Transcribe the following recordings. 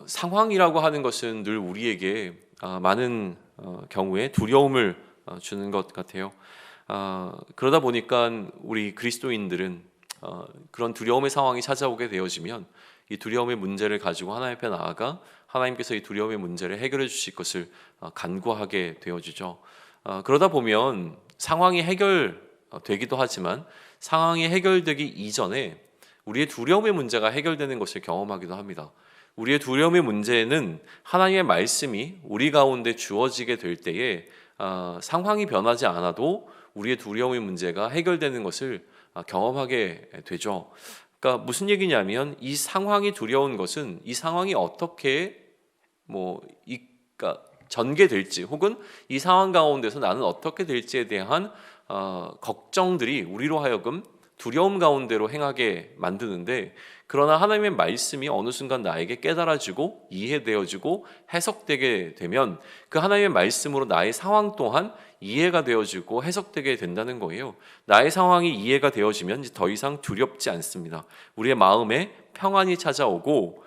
상황이라고 하는 것은 늘 우리에게 많은 경우에 두려움을 주는 것 같아요. 그러다 보니까 우리 그리스도인들은 그런 두려움의 상황이 찾아오게 되어지면 이 두려움의 문제를 가지고 하나님 앞에 나아가 하나님께서 이 두려움의 문제를 해결해 주실 것을 간구하게 되어지죠. 그러다 보면 상황이 해결되기도 하지만 상황이 해결되기 이전에 우리의 두려움의 문제가 해결되는 것을 경험하기도 합니다. 우리의 두려움의 문제는 하나님의 말씀이 우리 가운데 주어지게 될 때에 상황이 변하지 않아도 우리의 두려움의 문제가 해결되는 것을 경험하게 되죠. 그러니까 무슨 얘기냐면 이 상황이 두려운 것은 이 상황이 어떻게 그러니까 전개될지 혹은 이 상황 가운데서 나는 어떻게 될지에 대한 걱정들이 우리로 하여금 두려움 가운데로 행하게 만드는데, 그러나 하나님의 말씀이 어느 순간 나에게 깨달아지고 이해되어지고 해석되게 되면 그 하나님의 말씀으로 나의 상황 또한 이해가 되어지고 해석되게 된다는 거예요. 나의 상황이 이해가 되어지면 이제 더 이상 두렵지 않습니다. 우리의 마음에 평안이 찾아오고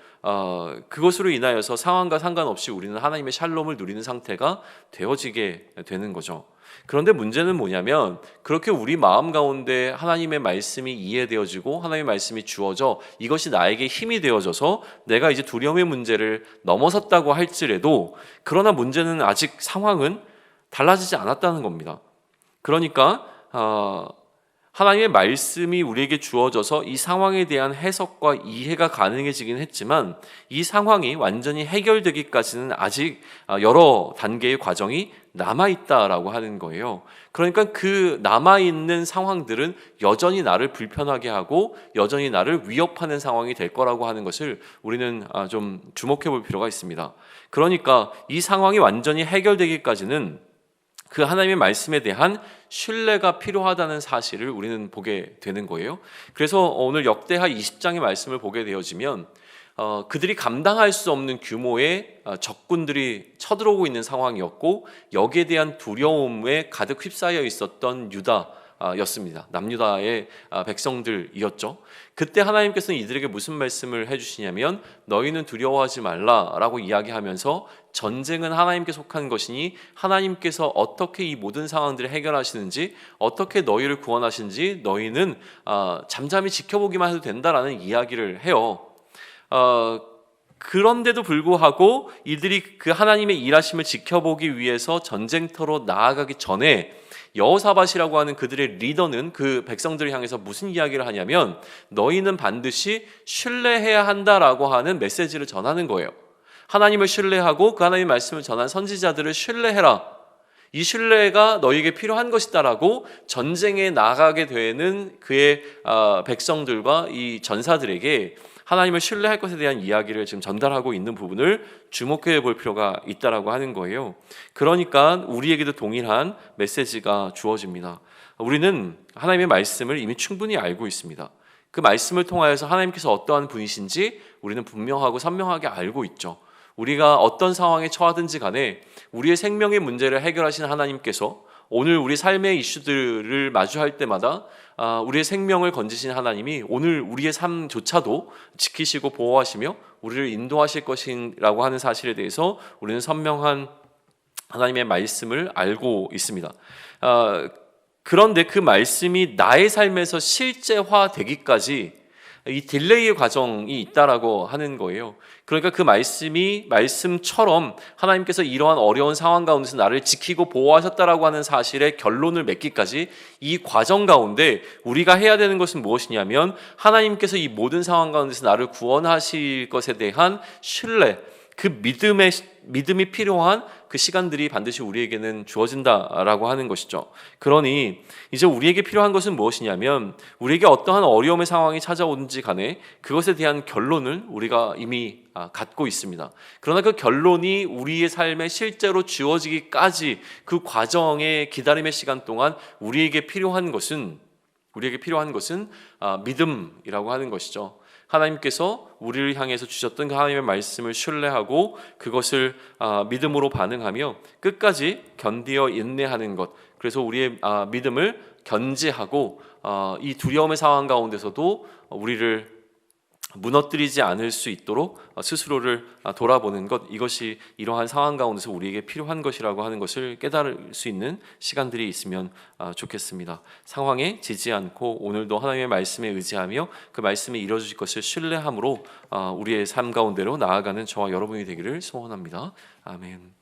그것으로 인하여서 상황과 상관없이 우리는 하나님의 샬롬을 누리는 상태가 되어지게 되는 거죠. 그런데 문제는 뭐냐면 그렇게 우리 마음 가운데 하나님의 말씀이 이해되어지고 하나님의 말씀이 주어져 이것이 나에게 힘이 되어져서 내가 이제 두려움의 문제를 넘어섰다고 할지라도, 그러나 문제는 아직 상황은 달라지지 않았다는 겁니다. 그러니까 하나님의 말씀이 우리에게 주어져서 이 상황에 대한 해석과 이해가 가능해지긴 했지만 이 상황이 완전히 해결되기까지는 아직 여러 단계의 과정이 남아있다라고 하는 거예요. 그러니까 그 남아있는 상황들은 여전히 나를 불편하게 하고 여전히 나를 위협하는 상황이 될 거라고 하는 것을 우리는 좀 주목해 볼 필요가 있습니다. 그러니까 이 상황이 완전히 해결되기까지는 그 하나님의 말씀에 대한 신뢰가 필요하다는 사실을 우리는 보게 되는 거예요. 그래서 오늘 역대하 20장의 말씀을 보게 되어지면 그들이 감당할 수 없는 규모의 적군들이 쳐들어오고 있는 상황이었고, 여기에 대한 두려움에 가득 휩싸여 있었던 유다였습니다. 남유다의 백성들이었죠. 그때 하나님께서는 이들에게 무슨 말씀을 해주시냐면 너희는 두려워하지 말라라고 이야기하면서 전쟁은 하나님께 속한 것이니 하나님께서 어떻게 이 모든 상황들을 해결하시는지, 어떻게 너희를 구원하시는지 너희는 잠잠히 지켜보기만 해도 된다라는 이야기를 해요. 그런데도 불구하고 이들이 그 하나님의 일하심을 지켜보기 위해서 전쟁터로 나아가기 전에 여호사밧이라고 하는 그들의 리더는 그 백성들을 향해서 무슨 이야기를 하냐면 너희는 반드시 신뢰해야 한다라고 하는 메시지를 전하는 거예요. 하나님을 신뢰하고 그 하나님의 말씀을 전한 선지자들을 신뢰해라. 이 신뢰가 너희에게 필요한 것이다라고 전쟁에 나가게 되는 그의 백성들과 이 전사들에게 하나님을 신뢰할 것에 대한 이야기를 지금 전달하고 있는 부분을 주목해 볼 필요가 있다라고 하는 거예요. 그러니까 우리에게도 동일한 메시지가 주어집니다. 우리는 하나님의 말씀을 이미 충분히 알고 있습니다. 그 말씀을 통하여서 하나님께서 어떠한 분이신지 우리는 분명하고 선명하게 알고 있죠. 우리가 어떤 상황에 처하든지 간에 우리의 생명의 문제를 해결하시는 하나님께서 오늘 우리 삶의 이슈들을 마주할 때마다 우리의 생명을 건지신 하나님이 오늘 우리의 삶조차도 지키시고 보호하시며 우리를 인도하실 것이라고 하는 사실에 대해서 우리는 선명한 하나님의 말씀을 알고 있습니다. 그런데 그 말씀이 나의 삶에서 실제화되기까지 이 딜레이의 과정이 있다라고 하는 거예요. 그러니까 그 말씀처럼 하나님께서 이러한 어려운 상황 가운데서 나를 지키고 보호하셨다라고 하는 사실의 결론을 맺기까지 이 과정 가운데 우리가 해야 되는 것은 무엇이냐면 하나님께서 이 모든 상황 가운데서 나를 구원하실 것에 대한 신뢰, 그 믿음이 필요한 그 시간들이 반드시 우리에게는 주어진다라고 하는 것이죠. 그러니 이제 우리에게 필요한 것은 무엇이냐면 우리에게 어떠한 어려움의 상황이 찾아오든지 간에 그것에 대한 결론을 우리가 이미 갖고 있습니다. 그러나 그 결론이 우리의 삶에 실제로 주어지기까지 그 과정의 기다림의 시간 동안 우리에게 필요한 것은 믿음이라고 하는 것이죠. 하나님께서 우리를 향해서 주셨던 그 하나님의 말씀을 신뢰하고 그것을 믿음으로 반응하며 끝까지 견디어 인내하는 것, 그래서 우리의 믿음을 견지하고 이 두려움의 상황 가운데서도 우리를 무너뜨리지 않을 수 있도록 스스로를 돌아보는 것, 이것이 이러한 상황 가운데서 우리에게 필요한 것이라고 하는 것을 깨달을 수 있는 시간들이 있으면 좋겠습니다. 상황에 지지 않고 오늘도 하나님의 말씀에 의지하며 그 말씀이 이루어질 것을 신뢰함으로 우리의 삶 가운데로 나아가는 저와 여러분이 되기를 소원합니다. 아멘.